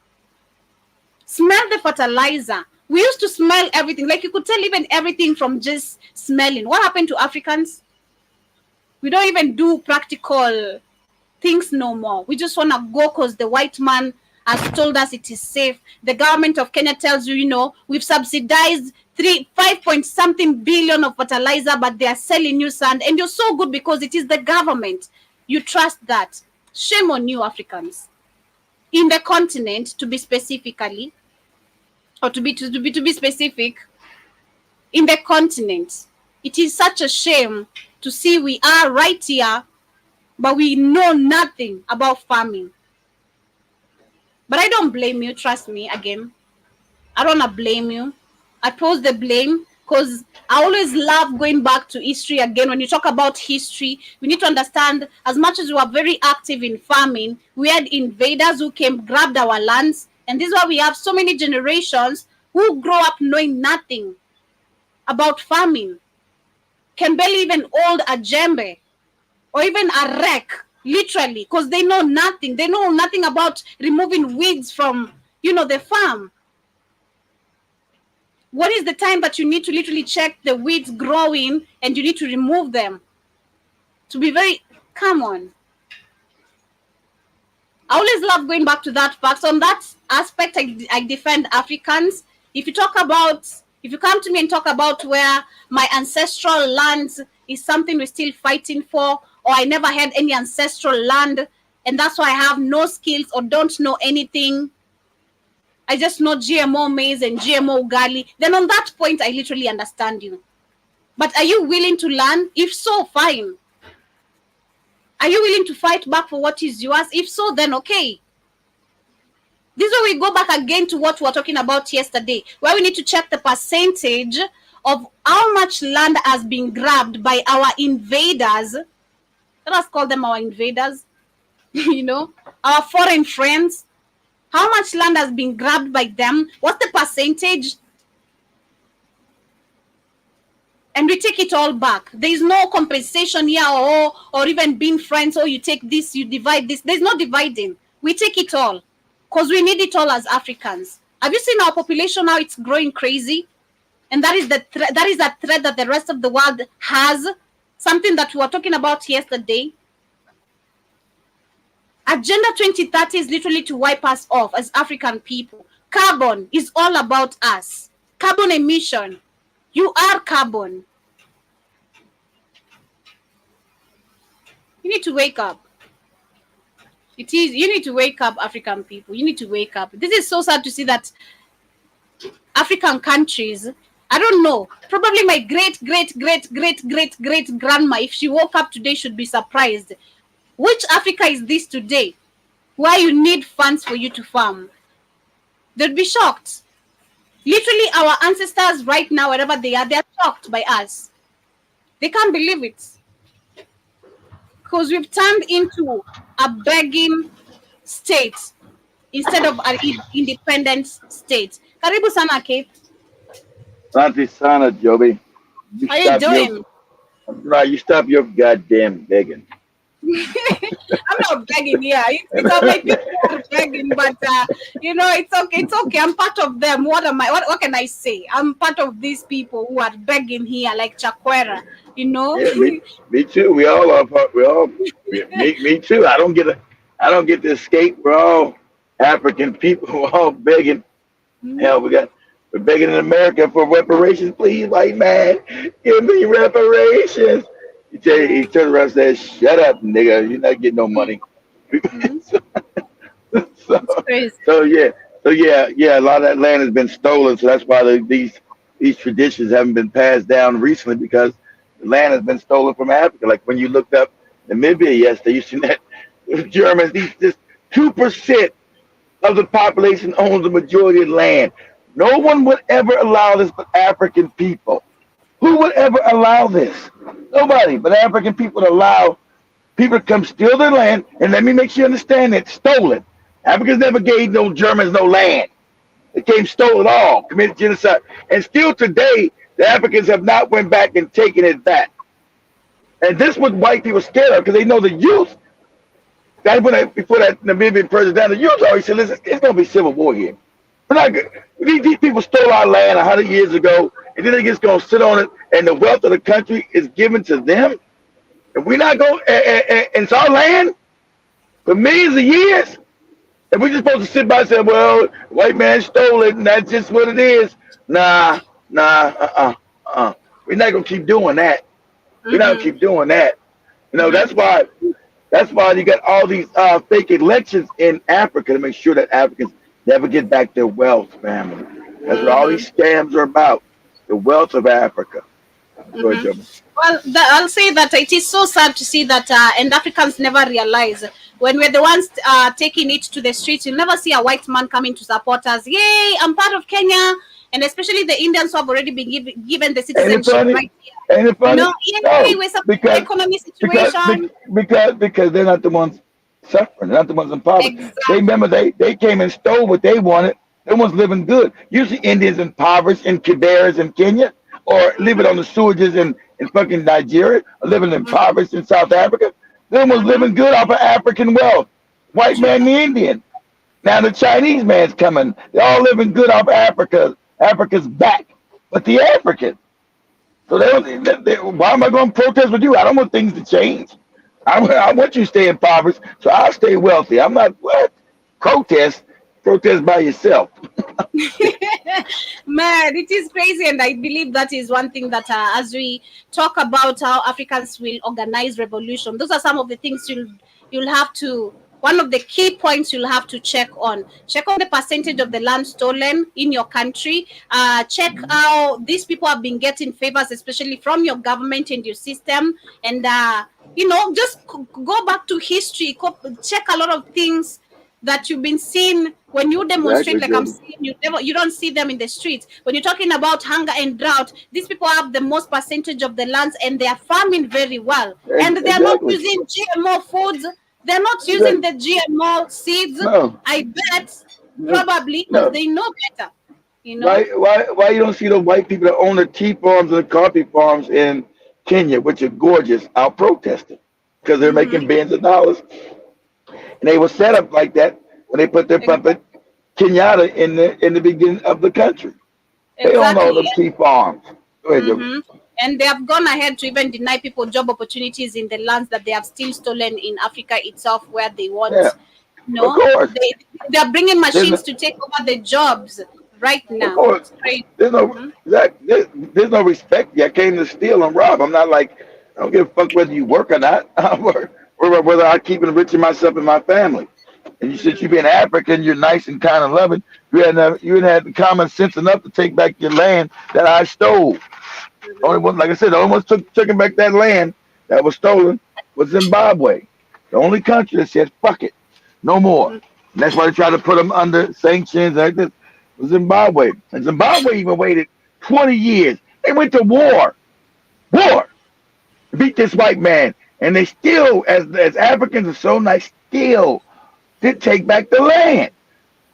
Smell the fertilizer. We used to smell everything. Like you could tell even everything from just smelling. What happened to Africans? We don't even do practical things no more. We just want to go because the white man has told us it is safe. The government of Kenya tells you, you know, we've subsidized 5-point-something billion of fertilizer, but they are selling you sand. And you're so good because it is the government. You trust that. Shame on you, Africans. In the continent, to be specifically, or to be specific, in the continent, it is such a shame to see we are right here, but we know nothing about farming. But I don't blame you, trust me, again. I don't want to blame you. I pose the blame because I always love going back to history again. When you talk about history, we need to understand as much as we were very active in farming, we had invaders who came, grabbed our lands. And this is why we have so many generations who grow up knowing nothing about farming, can barely even hold a djembe or even a rake, literally, because they know nothing. They know nothing about removing weeds from, you know, the farm. What is the time that you need to literally check the weeds growing and you need to remove them? To be very, come on. I always love going back to that fact. So on that aspect, I defend Africans. If you come to me and talk about where my ancestral lands is something we're still fighting for, or I never had any ancestral land, and that's why I have no skills or don't know anything, I just know GMO maize and GMO ugali, then on that point, I literally understand you. But are you willing to learn? If so, fine. Are you willing to fight back for what is yours? If so, then okay. This is where we go back again to what we were talking about yesterday, where we need to check the percentage of how much land has been grabbed by our invaders. Let us call them our invaders, our foreign friends. How much land has been grabbed by them? What's the percentage? And we take it all back. There is no compensation here or even being friends. Oh, you take this, you divide this. There's no dividing. We take it all because we need it all as Africans. Have you seen our population now? It's growing crazy. And that is that is a threat that the rest of the world has. Something that we were talking about yesterday. Agenda 2030 is literally to wipe us off as African people. Carbon is all about us. Carbon emission. You are carbon. You need to wake up. You need to wake up, African people. You need to wake up. This is so sad to see that African countries, I don't know, probably my great grandma, if she woke up today, should be surprised. Which Africa is this today? Where you need funds for you to farm? They'd be shocked. Literally, our ancestors right now, wherever they are shocked by us. They can't believe it. Because we've turned into a begging state instead of an independent state. Karibu sana, Kate. Santi sana, Joby. How you doing? You stop your goddamn begging. I'm not begging here. It's not like people are begging, but it's okay. It's okay. I'm part of them. What am I? What can I say? I'm part of these people who are begging here, like Chakwera. Yeah, me too. We all are part. Me too. I don't get to escape. We're all African people. We're all begging. Hell, we're begging in America for reparations, please, white man. Give me reparations. He turned around and said, "Shut up, nigga. You're not getting no money." So yeah. A lot of that land has been stolen. So that's why these traditions haven't been passed down recently, because the land has been stolen from Africa. Like when you looked up Namibia yesterday, you seen that Germans, just 2% of the population owns the majority of the land. No one would ever allow this but African people. Who would ever allow this? Nobody but African people to allow people to come steal their land. And let me make sure you understand that stolen. Africans never gave no Germans no land. They came, stole it all, committed genocide. And still today, the Africans have not went back and taken it back. And this is what white people scared of, because they know the youth. That's when before that Namibian president, the youth always said, listen, it's going to be civil war here. We're not good. These people stole our land 100 years ago, and then they're just going to sit on it, and the wealth of the country is given to them. And we're not going, and it's our land for millions of years. And we're just supposed to sit by and say, well, white man stole it, and that's just what it is. Nah, we're not going to keep doing that. We're not going to keep doing that. That's why you got all these fake elections in Africa, to make sure that Africans never get back their wealth, family. That's what all these scams are about, the wealth of Africa. Well, I'll say that it is so sad to see that, and Africans never realize, when we're the ones taking it to the streets, you'll never see a white man coming to support us. Yay, I'm part of Kenya. And especially the Indians who have already been given the citizenship right here. Ain't it funny? No, we're supporting the economy situation. Because they're not the ones suffering. They're not the ones in poverty. Exactly. They remember they came and stole what they wanted. They ones living good. Usually Indians impoverished in Kiberas in Kenya, or living on the sewages in fucking Nigeria, or living impoverished in South Africa. They was living good off of African wealth. White man and the Indian. Now the Chinese man's coming. They're all living good off Africa's back. But the African. So why am I going to protest with you? I don't want things to change. I want you to stay impoverished, so I'll stay wealthy. I'm not, what? Protest by yourself. Man, it is crazy, and I believe that is one thing that as we talk about how Africans will organize revolution, those are some of the things you'll have to one of the key points you'll have to check on. Check on the percentage of the land stolen in your country. Check how these people have been getting favors, especially from your government and your system. And, just go back to history, check a lot of things that you've been seeing when you demonstrate, Exactly, like I'm Joby. seeing you don't see them in the streets. When you're talking about hunger and drought, these people have the most percentage of the lands and they are farming very well. And they are not Exactly. using GMO foods, they're not using Exactly. the GMO seeds. No, I bet no, probably because no. they know better, Why you don't see those white people that own the tea farms and the coffee farms in Kenya, which are gorgeous, out protesting because they're Mm-hmm. making billions of dollars, and they were set up like that when they put their puppet Kenyatta in the beginning of the country. They own all Exactly. them tea farms. Go ahead, Joey. Mm-hmm. And they have gone ahead to even deny people job opportunities in the lands that they have still stolen in Africa itself, where they Yeah, want. of course. They are bringing There's no, machines to take over the jobs right of now. course. It's crazy. There's no Mm-hmm. there's no respect. I came to steal and rob. I'm not like I don't give a fuck whether you work or not. Or whether I keep enriching myself and my family. And you since Mm-hmm. you being African, you're nice and kind of loving. You hadn't had the common sense enough to take back your land that I stole. Mm-hmm. Only one, like I said, the only one taking back that land that was stolen was Zimbabwe. The only country that said fuck it, no more. And that's why they tried to put them under sanctions like this. Was Zimbabwe, and Zimbabwe even waited 20 years. They went to war, beat this white man, and they still, as Africans are so nice, still did take back the land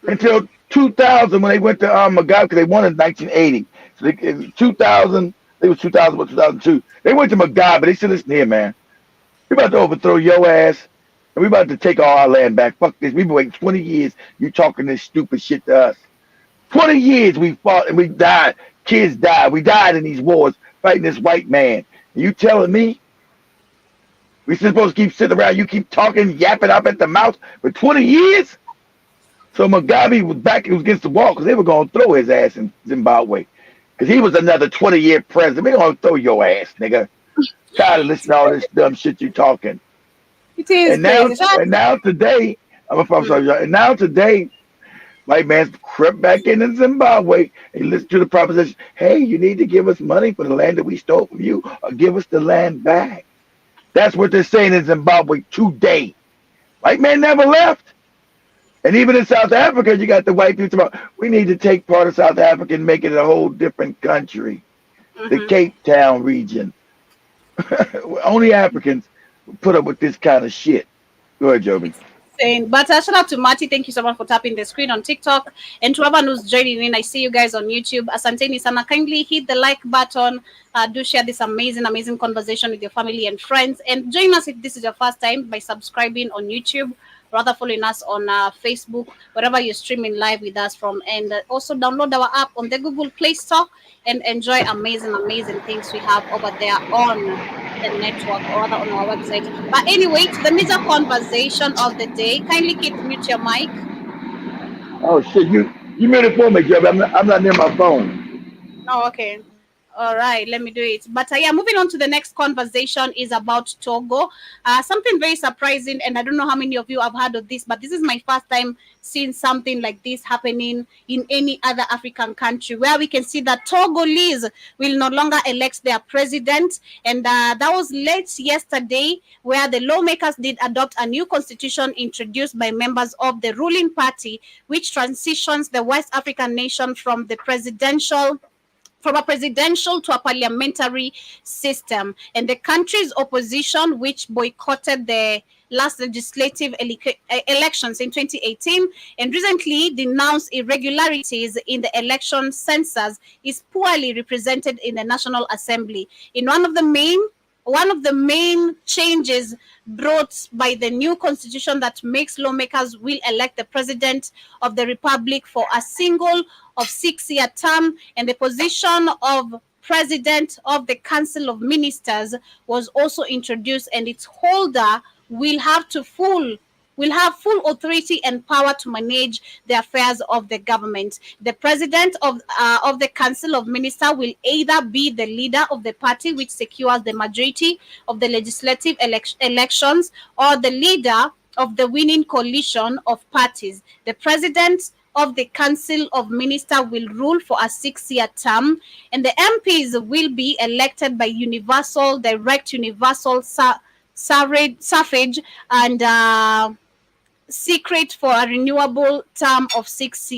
Mm-hmm. until 2000 when they went to Mugabe because they won in 1980. So in 2000, they was 2000 or 2002. They went to Mugabe. They said, "Listen here, man, we about to overthrow your ass, and we about to take all our land back. Fuck this. We've been waiting 20 years. You talking this stupid shit to us. 20 years we fought and we died. Kids died. We died in these wars fighting this white man. And you telling me we still supposed to keep sitting around? You keep talking, yapping up at the mouth for 20 years?" So Mugabe was back. He was against the wall because they were going to throw his ass in Zimbabwe because he was another 20-year president. They going to throw your ass, nigga. Tired of listening to all this dumb shit you talking. It is And now, crazy. So, and now today, I'm sorry, y'all. And now today, white man's crept back into Zimbabwe and listened to the proposition. Hey, you need to give us money for the land that we stole from you, or give us the land back. That's what they're saying in Zimbabwe today. White man never left. And even in South Africa, you got the white people talking about, we need to take part of South Africa and make it a whole different country. The mm-hmm. Cape Town region. Only Africans put up with this kind of shit. Go ahead, Joby. Insane. But shout out to Marty. Thank you so much for tapping the screen on TikTok. And to everyone who's joining in, I see you guys on YouTube. Asanteni sana. Kindly hit the like button. Do share this amazing conversation with your family and friends. And join us if this is your first time by subscribing on YouTube, rather following us on Facebook, wherever you're streaming live with us from. And also download our app on the Google Play Store and enjoy amazing things we have over there on the network or rather on our website. But anyway, to the major conversation of the day, kindly keep mute your mic. Oh shit, you made it for me, Joby. I'm not near my phone. Oh, okay. All right, let me do it. But yeah, moving on to the next conversation is about Togo. Something very surprising, and I don't know how many of you have heard of this, but this is my first time seeing something like this happening in any other African country, where we can see that Togolese will no longer elect their president. And that was late yesterday, where the lawmakers did adopt a new constitution introduced by members of the ruling party, which transitions the West African nation from a presidential to a parliamentary system. And the country's opposition, which boycotted the last legislative elections in 2018 and recently denounced irregularities in the election census, is poorly represented in the National Assembly. In one of the main changes brought by the new constitution that makes lawmakers will elect the president of the republic for a single of 6-year term, and the position of president of the Council of Ministers was also introduced, and its holder will have full authority and power to manage the affairs of the government. The president of the Council of Ministers will either be the leader of the party, which secures the majority of the legislative elections, or the leader of the winning coalition of parties. The president of the Council of Ministers will rule for a 6-year term, and the MPs will be elected by direct universal suffrage, and secret for a renewable term of 6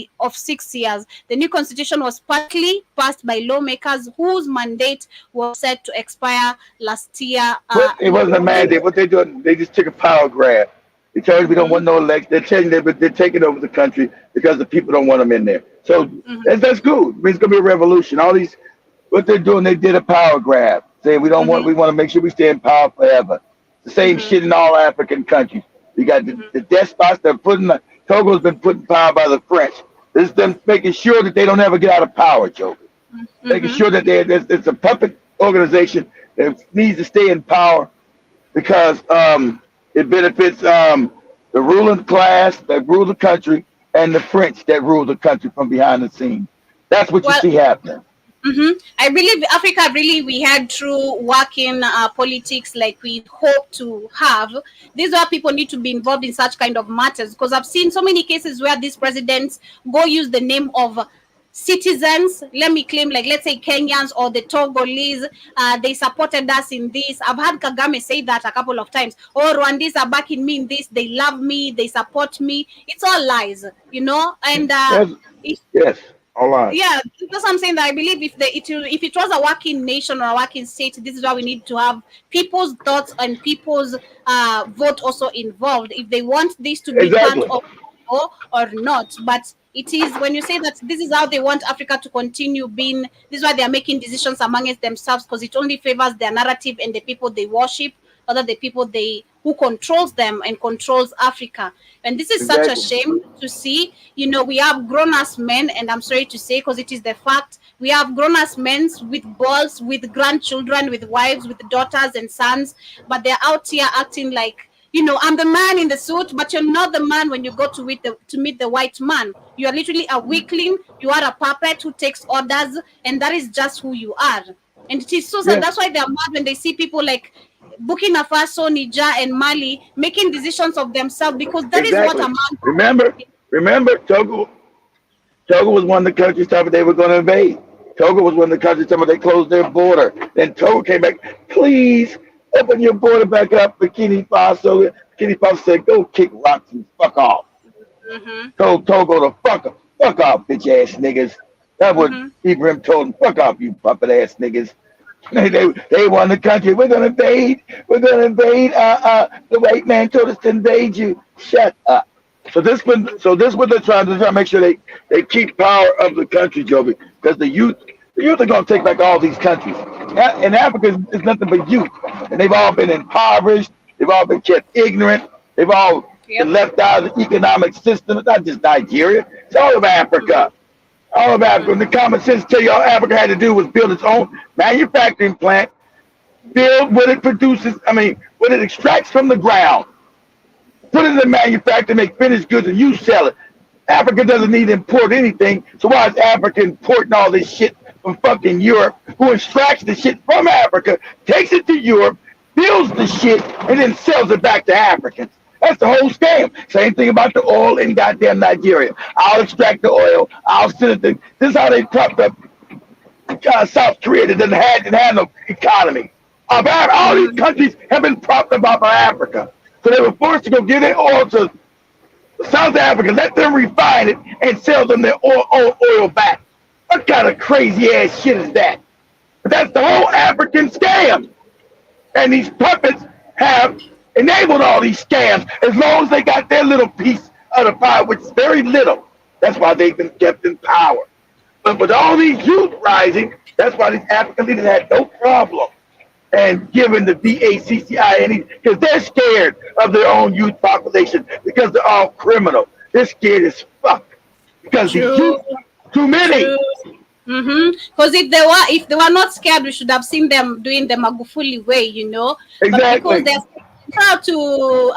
years. The new constitution was partly passed by lawmakers whose mandate was set to expire last year. It wasn't a mandate. What they're doing, they just took a power grab. They tell you we don't want no election. They're telling you they're taking over the country because the people don't want them in there. So that's good. I mean, it's gonna be a revolution. All these, what they're doing, they did a power grab, saying we want to make sure we stay in power forever. The same shit in all African countries. You got the despots that Togo's been put in power by the French. This is them making sure that they don't ever get out of power, Joe. Making sure that it's a puppet organization that needs to stay in power because it benefits the ruling class that rule the country and the French that rule the country from behind the scenes. That's what you see happening. I believe Africa really we had true working politics like we hope to have. These are people need to be involved in such kind of matters because I've seen so many cases where these presidents go use the name of citizens. Let me claim, like let's say Kenyans or the Togolese, they supported us in this. I've had Kagame say that a couple of times. Oh, Rwandese are backing me in this. They love me. They support me. It's all lies, you know. And yes. Yeah, that's what I'm saying. That I believe if it was a working nation or a working state, this is why we need to have people's thoughts and people's vote also involved if they want this to be part of or not. But it is when you say that this is how they want Africa to continue being. This is why they are making decisions amongst themselves because it only favors their narrative and the people they worship, other the people who controls them and controls Africa. And this is such a shame to see. You know, we have grown-ass men, and I'm sorry to say, because it is the fact, we have grown-ass men with balls, with grandchildren, with wives, with daughters and sons, but they're out here acting like, you know, I'm the man in the suit, but you're not the man when you go to meet the white man. You are literally a weakling. You are a puppet who takes orders, and that is just who you are. And it is so sad. That's why they're mad when they see people like Burkina Faso, Niger, and Mali making decisions of themselves because that is what a man. Remember, Togo was one of the countries talking they were going to invade. Togo was one of the countries talking they closed their border. Then Togo came back, please open your border back up. Burkina Faso said, go kick rocks and fuck off. Told Togo to fuck off, bitch ass niggas. That's what Ibrahim told them. Fuck off, you puppet ass niggas. They won the country. We're gonna invade. The white man told us to invade you. Shut up. So this what they're trying to make sure they keep power of the country, Joby, because the youth are gonna take back all these countries. And Africa is nothing but youth, and they've all been impoverished. They've all been kept ignorant. They've all been left out of the economic system. It's not just Nigeria. It's all of Africa. All of Africa. And the common sense tell you all Africa had to do was build its own manufacturing plant, build what it produces, what it extracts from the ground, put it in the manufacturer, make finished goods, and you sell it. Africa doesn't need to import anything, so why is Africa importing all this shit from fucking Europe, who extracts the shit from Africa, takes it to Europe, builds the shit, and then sells it back to Africans? That's the whole scam. Same thing about the oil in goddamn Nigeria. I'll extract the oil. I'll send it. This is how they propped up South Korea that didn't have no economy. All these countries have been propped up by Africa. So they were forced to go get their oil to South Africa, let them refine it, and sell them their oil back. What kind of crazy ass shit is that? But that's the whole African scam. And these puppets have enabled all these scams as long as they got their little piece of the pie, which is very little. That's why they've been kept in power. But with all these youth rising, that's why these African leaders had no problem and giving the DACCI because they're scared of their own youth population because they're all criminal. They're scared as fuck because the youth too many. Because if they were not scared, we should have seen them doing the Magufuli way, you know. Exactly. But because they're proud to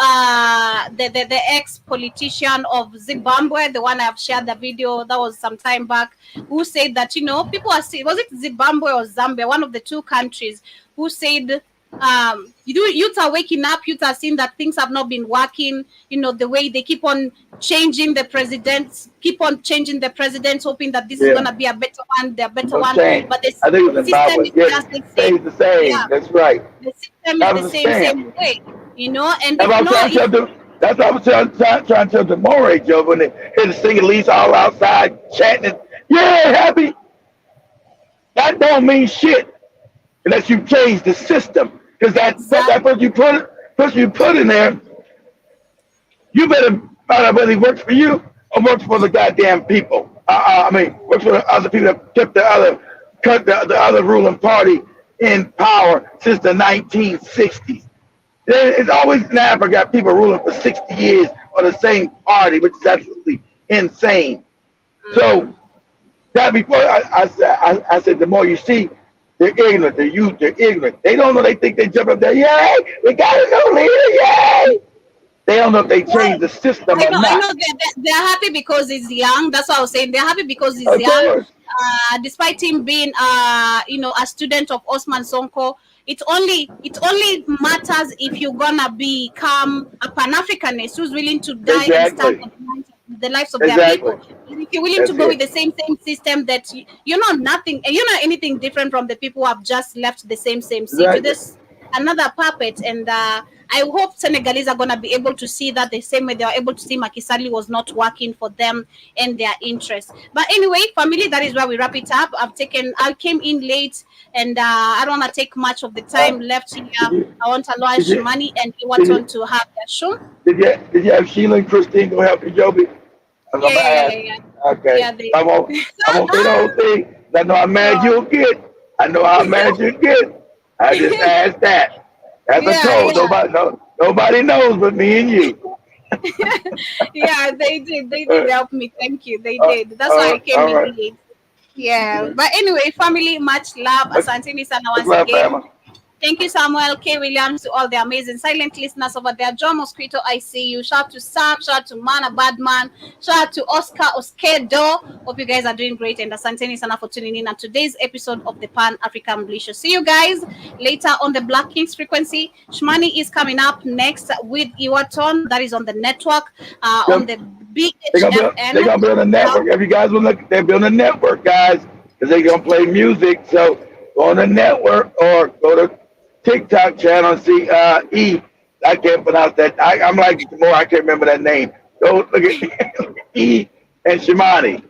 the ex-politician of Zimbabwe, the one I've shared the video that was some time back, who said that, you know, people are saying, was it Zimbabwe or Zambia, one of the two countries, who said youth are waking up. Youth are seeing that things have not been working. The way they keep on changing the presidents, hoping that this is gonna be a better one, But the I think it was system is Zimbabwe. just the Stays same. the same. Yeah, That's right. the system That is was the a same scam. way. And That's what I'm trying to tell them. That's what I was trying to tell the more Joe when they hear the singing leads all outside chatting. Yeah, happy. That don't mean shit unless you change the system. Because that exactly. person you put in there, you better find out whether he works for you or works for the goddamn people. Works for the other people that kept the other ruling party in power since the 1960s. It's always in Africa people ruling for 60 years on the same party, which is absolutely insane. So that before I said, the more you see, they're ignorant. The youth, they're ignorant. They don't know. They think they jump up there. Yay! We got a new leader! Yay! They don't know if they Well, change the system I or know, I not. know they're happy because he's young. That's what I was saying. They're happy because he's Of young. course, Despite him being, a student of Osman Sonko, it only matters if you're gonna become a Pan Africanist who's willing to die and stand exactly, for the lives of their exactly. people. And if you're willing to That's go with it. the same system that you're not nothing, you're not anything different from the people who have just left the same seat. You're Exactly. just another puppet, and I hope Senegalese are gonna be able to see that the same way they were able to see Macky Sall was not working for them and their interests. But anyway, family, that is where we wrap it up. I came in late, and I don't want to take much of the Uh, time left here. did you I want Aloy did you Shimani and did Iwaton you to have their show. did you have Sheila and Christine go help you, Joby? I'm Yeah, gonna yeah, yeah, ask. yeah, yeah. Okay. Yeah, they. I won't say the whole thing. I know how mad No. you'll get. I know how mad you'll get. I just asked that. As I Yeah, told, yeah. nobody knows but me and you. Yeah, they did. They Uh, did help me. Thank you. They did. That's why I came all in right. late. Yeah. But anyway, family, much love. Much, Asanteni sana much once love, again. family. Thank you, Samuel K. Williams, to all the amazing silent listeners over there. John Mosquito, I see you. Shout out to Sam. Shout out to Mana Badman. Shout out to Oscar Oskedo. Hope you guys are doing great. And Asanteni sana for tuning in on today's episode of the Pan African Bliss Show. See you guys later on the Black Kings frequency. Shmani is coming up next with Iwaton. That is on the network, on They're, the they're BHFN. gonna build a network. If you guys will look, they're building a network, guys, because they're gonna play music. So go on the network or go to TikTok channel and see E. I can't pronounce that. I'm like more. I can't remember that name. Go look at E and Shimani.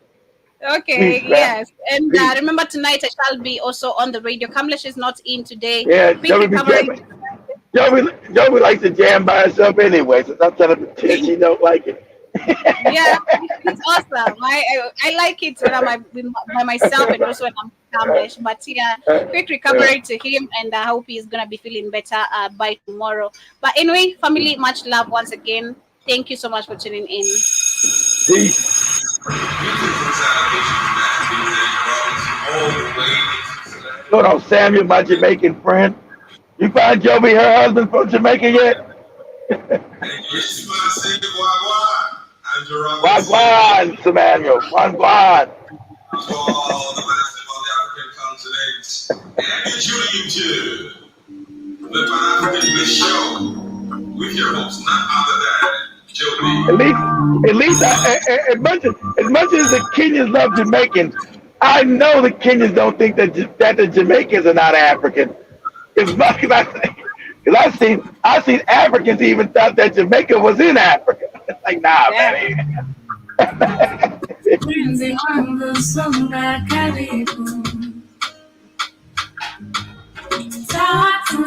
Okay, Peace, man. yes. And Peace. remember, tonight I shall be also on the radio. Kamlesh is not in today. Yeah, Quick Joey be recovery. jamming. Joey likes to jam by herself anyway, so I'm trying to pretend she don't like it. Yeah, it's awesome. I like it when I'm by myself and also when I'm Kamlesh. But yeah, quick recovery to him, and I hope he's gonna be feeling better by tomorrow. But anyway, family, much love once again. Thank you so much for tuning in. Peace. Hold on, Samuel, my Jamaican friend. You find Joey, her husband, from Jamaica yet? Wagwan, Samuel. Wagwan. To all the massive on the African continent, and tuning into the Pan African Bliss Show with your host, none other than Joby. At least, as much as the Kenyans love Jamaicans, I know the Kenyans don't think that the Jamaicans are not African. Because I've seen Africans even thought that Jamaica was in Africa. It's like, nah, Yeah. man. Crazy on the song, I carry you.